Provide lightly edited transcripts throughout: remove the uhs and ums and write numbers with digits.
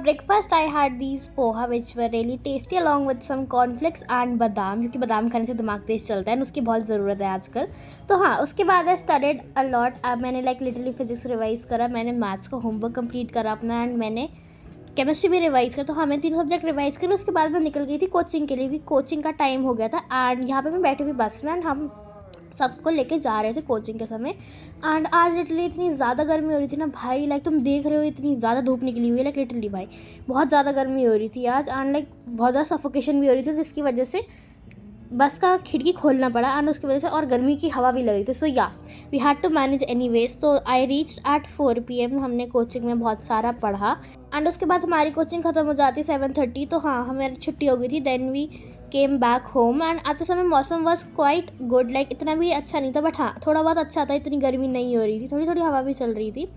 breakfast I had these poha which were really tasty along with some cornflakes and बादाम, क्योंकि बादाम खाने से दिमाग तेज चलता है और उसकी बहुत ज़रूरत है आजकल। तो हाँ, उसके बाद आई स्टडीड अ लॉट। मैंने लिटरली फिजिक्स रिवाइज़ करा, मैंने मैथ्स का होमवर्क कंप्लीट करा अपना, एंड मैंने केमिस्ट्री भी रिवाइज़ करा। तो हाँ, मैं 3 सब्जेक्ट रिवाइज़ करी। उसके बाद मैं निकल गई थी कोचिंग के लिए, क्योंकि कोचिंग का टाइम हो गया था। एंड यहाँ पर मैं बैठी हुई बस में, एंड हम सबको लेके जा रहे थे कोचिंग के समय। एंड आज लिटरली इतनी ज़्यादा गर्मी हो रही थी ना भाई, तुम देख रहे हो इतनी ज़्यादा धूप निकली हुई है, लिटरली भाई बहुत ज़्यादा गर्मी हो रही थी आज। एंड बहुत ज़्यादा सफोकेशन भी हो रही थी, जिसकी वजह से बस का खिड़की खोलना पड़ा, एंड उसकी वजह से और गर्मी की हवा भी लग रही थी। So yeah we had to manage anyways. तो आई रीच एट 4 PM। हमने कोचिंग में बहुत सारा पढ़ा, एंड उसके बाद हमारी कोचिंग ख़त्म हो जाती 7:30। तो हाँ, हमारी छुट्टी हो गई थी। Then we came back home, and आते समय मौसम वॉज क्वाइट गुड, इतना भी अच्छा नहीं था, बट हाँ थोड़ा बहुत अच्छा था, इतनी गर्मी नहीं हो रही थी, थोड़ी थोड़ी हवा भी चल रही थी।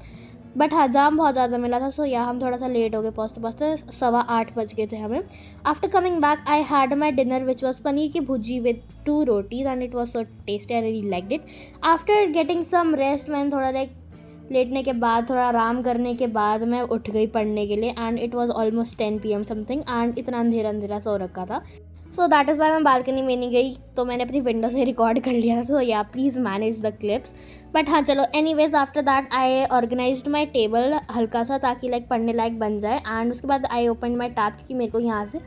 बट हाँ, जाम बहुत ज़्यादा मिला था। सो या हम थोड़ा सा लेट हो गए, पहुँचते पहुँचते 7:15 बज गए थे हमें। After coming back I had my dinner which was paneer की भुजी with 2 rotis, and it was so tasty, I really liked it. After getting some rest, मैंने थोड़ा लेटने के बाद, थोड़ा आराम करने के बाद मैं उठ गई पढ़ने के लिए। And it was almost 10 PM something, and इतना अंधेरा अंधेरा सा हो रखा था। सो दैट इज़ वाई मैं बालकनी में नहीं गई, तो मैंने अपनी विंडो से रिकॉर्ड कर लिया था। So yeah please manage the clips. But हाँ चलो, anyways after that I organised my table हल्का सा, ताकि पढ़ने लायक बन जाए। एंड उसके बाद आई ओपन माई टैब, क्योंकि मेरे को यहाँ से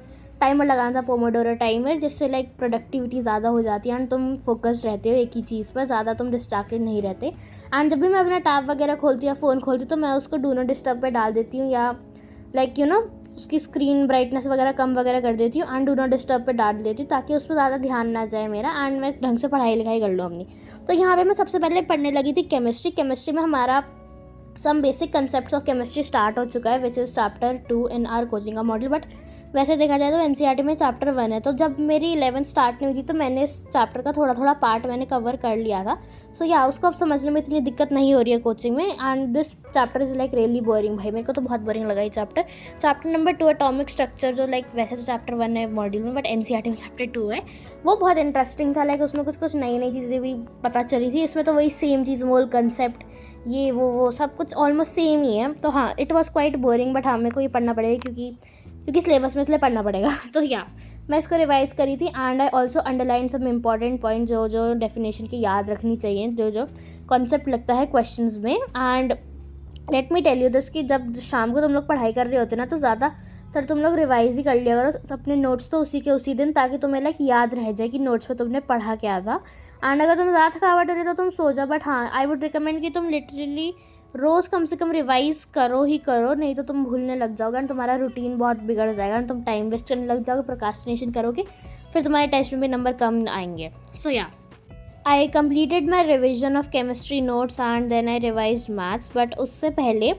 टाइमर लगाना था, पोमोडोरो टाइमर, जिससे प्रोडक्टिविटी ज़्यादा हो जाती है एंड तुम फोकस्ड रहते हो एक ही चीज़ पर, ज़्यादा तुम डिस्ट्रैक्टेड नहीं रहते। एंड जब भी मैं अपना टैब वगैरह खोलती हूँ या फ़ोन खोलती हूँ, तो मैं उसको डू नॉट डिस्टर्ब पे डाल देती हूँ, या उसकी स्क्रीन ब्राइटनेस वगैरह कम वगैरह कर देती हूँ, एंड डू नॉट डिस्टर्ब पे डाल देती हूँ, ताकि उस पर ज़्यादा ध्यान ना जाए मेरा, एंड मैं ढंग से पढ़ाई लिखाई कर लूँ अपनी। तो यहाँ पे मैं सबसे पहले पढ़ने लगी थी केमिस्ट्री में हमारा some basic concepts of chemistry start हो चुका है, which is chapter 2 in our coaching का मॉडल। बट वैसे देखा जाए तो एनसीईआरटी में चैप्टर 1 है। तो जब मेरी 11th स्टार्ट नहीं हुई थी, तो मैंने इस चैप्टर का थोड़ा थोड़ा पार्ट मैंने कवर कर लिया था। सो या उसको अब समझने में इतनी दिक्कत नहीं हो रही है कोचिंग में। And this chapter is really boring भाई, मेरे को तो बहुत बोरिंग लगा ये चैप्टर नंबर 2 एटॉमिक स्ट्रक्चर, जो वैसे तो चैप्टर 1 है मॉड्यूल में, बट एनसीईआरटी में चैप्टर 2 है। वो बहुत इंटरेस्टिंग था, उसमें कुछ कुछ नई नई चीज़ें भी पता चली थी। इसमें तो वही सेम चीज़, मोल कंसेप्ट, ये वो सब कुछ ऑलमोस्ट सेम ही है। तो हाँ, it was quite boring, but हाँ मेरे को ये पढ़ना पड़ेगा, क्योंकि सिलेबस में इसलिए पढ़ना पड़ेगा। तो या मैं इसको रिवाइज़ करी थी, एंड आई ऑल्सो अंडरलाइन सब इंपॉर्टेंट पॉइंट, जो डेफिनेशन की याद रखनी चाहिए, जो कॉन्सेप्ट लगता है क्वेश्चंस में। And let me tell you this कि जब शाम को तुम लोग पढ़ाई कर रहे होते ना, तो ज़्यादातर तुम लोग रिवाइज ही कर लिया करो अपने नोट्स, तो उसी के उसी दिन, ताकि तुम्हें याद रह जाए कि नोट्स में तुमने पढ़ा क्या था। एंड अगर तुम्हें ज़्यादा थकावट हो रही तो तुम सो जाओ। बट हाँ, आई वुड रिकमेंड कि तुम लिटरली रोज़ कम से कम रिवाइज़ करो ही करो, नहीं तो तुम भूलने लग जाओगे, एंड तुम्हारा रूटीन बहुत बिगड़ जाएगा, एंड तुम टाइम वेस्ट करने लग जाओगे, प्रोक्रास्टिनेशन करोगे, फिर तुम्हारे टेस्ट में भी नंबर कम आएंगे। So yeah I completed my revision of chemistry notes, and then I revised maths. But उससे पहले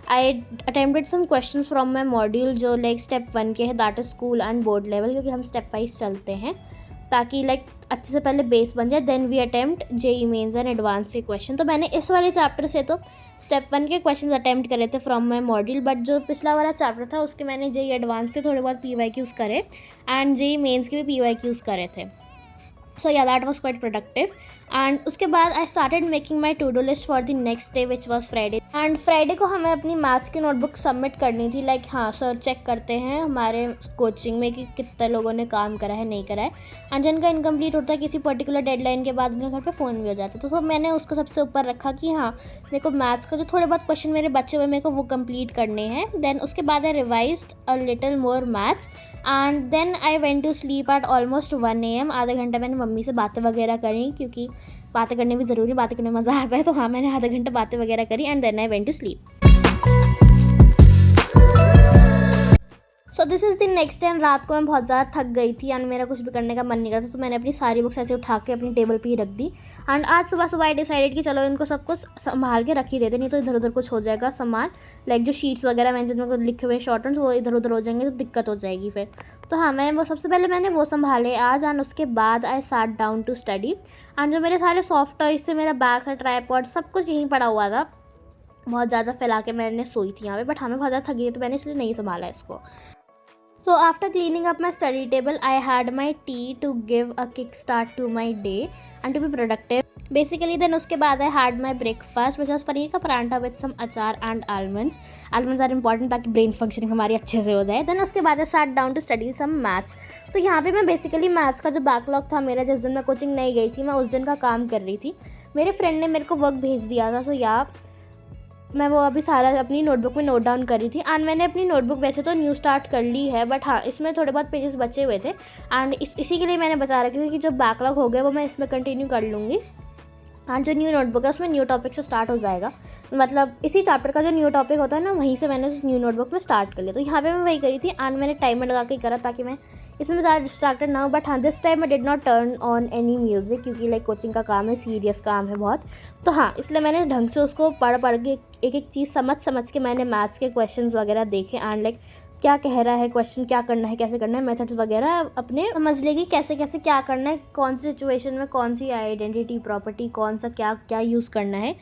I attempted some questions from my module, जो स्टेप 1 के है, that is school and board level, क्योंकि हम स्टेप वाइज चलते हैं, ताकि अच्छे से पहले बेस बन जाए। Then we attempt JEE Mains and advance के क्वेश्चन। तो मैंने इस वाले चैप्टर से तो स्टेप 1 के क्वेश्चन अटेम्प्ट करे थे फ्रॉम माई मॉड्यूल, बट जो पिछला वाला चैप्टर था उसके मैंने जेई एडवांस से थोड़े बहुत PYQs करे, एंड जेई मेंस के भी PYQs करे थे। So yeah that was quite productive. And उसके बाद I started making my to do list for the next day, which was Friday. And Friday को हमें अपनी मैथ्स की नोटबुक सबमिट करनी थी। हाँ, सर चेक करते हैं हमारे कोचिंग में कि कितने लोगों ने काम करा है, नहीं करा है, एंड जिनका इनकम्प्लीट होता है किसी पर्टिकुलर डेडलाइन के बाद, अपने घर पे फ़ोन भी हो जाता है। तो मैंने उसको सबसे ऊपर रखा कि हाँ, मेरे को मैथ्स का जो थोड़े बहुत क्वेश्चन मेरे बचे हुए मेरे को वो कंप्लीट करने हैं। देन उसके बाद I revised a little more maths, and then I went to sleep at almost 1 AM। आधा घंटा मैंने मम्मी से बातें वगैरह करी, क्योंकि बातें करनी भी ज़रूरी, बातें करने में मज़ा आता है। तो हाँ, मैंने आधा घंटा बातें वगैरह करी, and then I went to sleep. So this is the next time. रात को मैं बहुत ज़्यादा थक गई थी, एंड मेरा कुछ भी करने का मन नहीं करता, तो मैंने अपनी सारी बुक्स ऐसे उठा के अपनी टेबल पे ही रख दी। एंड आज सुबह सुबह आई डिसाइडेड कि चलो इनको सबको संभाल के रख ही देते, नहीं तो इधर उधर कुछ हो जाएगा सामान, जो शीट्स वगैरह मैंने जिनमें लिखे हुए शॉर्ट नोट्स, वो इधर उधर हो जाएंगे, तो दिक्कत हो जाएगी फिर। तो हाँ, मैं वो सबसे पहले मैंने वो संभाले आज, एंड उसके बाद I sat down to study. And जो मेरे सारे सॉफ्ट टॉयज थे, मेरा बैग था, ट्राइपॉड, सब कुछ यहीं पड़ा हुआ था। बहुत ज़्यादा फैला के मैंने सोई थी यहाँ पे, बट हमें बहुत ज़्यादा थकी थी, तो मैंने इसलिए नहीं संभाला इसको। So after cleaning up my study table, I had my tea to give a kickstart to my day and to be productive. Basically, then उसके बाद I had my breakfast, which was paneer का पराठा with some अचार and almonds. Almonds are important ताकि brain functioning हमारी अच्छे से हो जाए. Then उसके बाद I sat down to study some maths. तो यहाँ पे मैं basically maths का जो backlog था मेरा, जिस दिन मैं कोचिंग नहीं गई थी, मैं उस दिन का काम कर रही थी. मेरे फ्रेंड ने मेरे को वर्क भेज दिया था, सो या मैं वो अभी सारा अपनी नोटबुक में नोट डाउन कर रही थी. एंड मैंने अपनी नोटबुक वैसे तो न्यू स्टार्ट कर ली है, बट हाँ इसमें थोड़े बहुत पेजेस बचे हुए थे एंड इसी के लिए मैंने बचा रखी थी कि जो बैकलॉग हो गया वो मैं इसमें कंटिन्यू कर लूँगी. हाँ, जो न्यू नोटबुक है उसमें न्यू टॉपिक से स्टार्ट हो जाएगा, मतलब इसी चैप्टर का जो न्यू टॉपिक होता है ना, वहीं से मैंने उस न्यू नोटबुक में स्टार्ट कर लिया. तो यहाँ पे मैं वही करी थी एंड मैंने टाइमर लगा के करा ताकि मैं इसमें ज़्यादा डिस्ट्रैक्टेड ना हो. बट हाँ, this time I did not turn on any music, क्योंकि लाइक कोचिंग का काम है, सीरियस काम है बहुत. तो हाँ, इसलिए मैंने ढंग से उसको पढ़ के एक एक चीज़ समझ के मैंने मैथ्स के क्वेश्चंस वगैरह देखे एंड लाइक क्या कह रहा है क्वेश्चन, क्या करना है, कैसे करना है, मेथड्स वगैरह अपने समझ लेगी कैसे कैसे क्या करना है, कौन सी सिचुएशन में कौन सी आइडेंटिटी प्रॉपर्टी, कौन सा क्या क्या यूज़ करना है.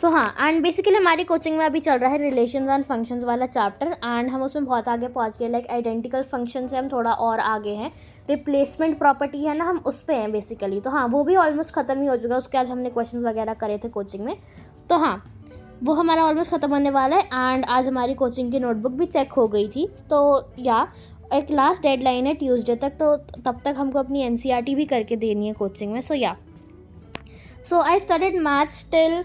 सो हाँ, एंड बेसिकली हमारी कोचिंग में अभी चल रहा है रिलेशंस एंड फंक्शंस वाला चैप्टर एंड हम उसमें बहुत आगे पहुँच गए. लाइक आइडेंटिकल फंक्शन से हम थोड़ा और आगे हैं, रिप्लेसमेंट प्रॉपर्टी है ना, हम उस पर हैं बेसिकली. तो हाँ, वो भी ऑलमोस्ट ख़त्म ही हो चुका है, उसके आज हमने क्वेश्चंस वगैरह करे थे कोचिंग में. तो हाँ, वो हमारा ऑलमोस्ट ख़त्म होने वाला है एंड आज हमारी कोचिंग की नोटबुक भी चेक हो गई थी. तो या एक लास्ट डेडलाइन है ट्यूसडे तक, तो तब तक हमको अपनी एनसीईआरटी भी करके देनी है कोचिंग में. So I studied maths till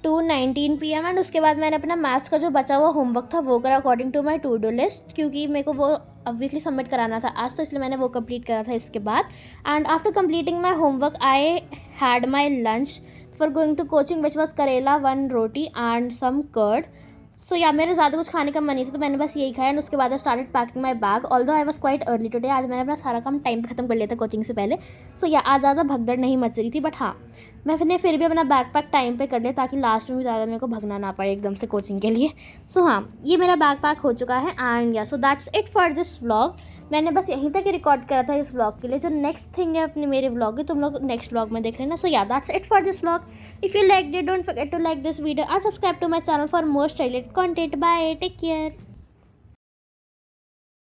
2:19 PM and उसके बाद मैंने अपना मैथ्स का जो बचा हुआ होमवर्क था वो करा according to my to do list, क्योंकि मेरे को वो ऑब्वियसली सबमिट कराना था आज, तो इसलिए मैंने वो कंप्लीट करा था इसके बाद. And after completing my homework I had my lunch for going to coaching which was karela 1 roti and some curd. सो या मेरे ज़्यादा कुछ खाने का मन नहीं था, तो मैंने बस यही खाया एंड उसके बाद I started packing my bag. Although I was quite early today, आज मैंने अपना सारा काम टाइम पे ख़त्म कर लिया था कोचिंग से पहले. सो या आज ज़्यादा भगदड़ नहीं मच रही थी, बट हाँ मैंने फिर भी अपना बैग पैक टाइम पे कर लिया ताकि लास्ट में भी ज़्यादा मेरे को भगना ना पड़े एकदम से कोचिंग के लिए. सो हाँ, ये मेरा बैग पैक हो चुका है एंड या so that's it for this vlog. मैंने बस यहीं तक ही रिकॉर्ड करा था इस व्लॉग के लिए. जो नेक्स्ट थिंग है अपने मेरे व्लॉग की, तुम लोग नेक्स्ट व्लॉग में देख लेना. So yeah that's it for this vlog. If you like it, don't forget to like this video and subscribe to my channel for most related content. Bye, take care.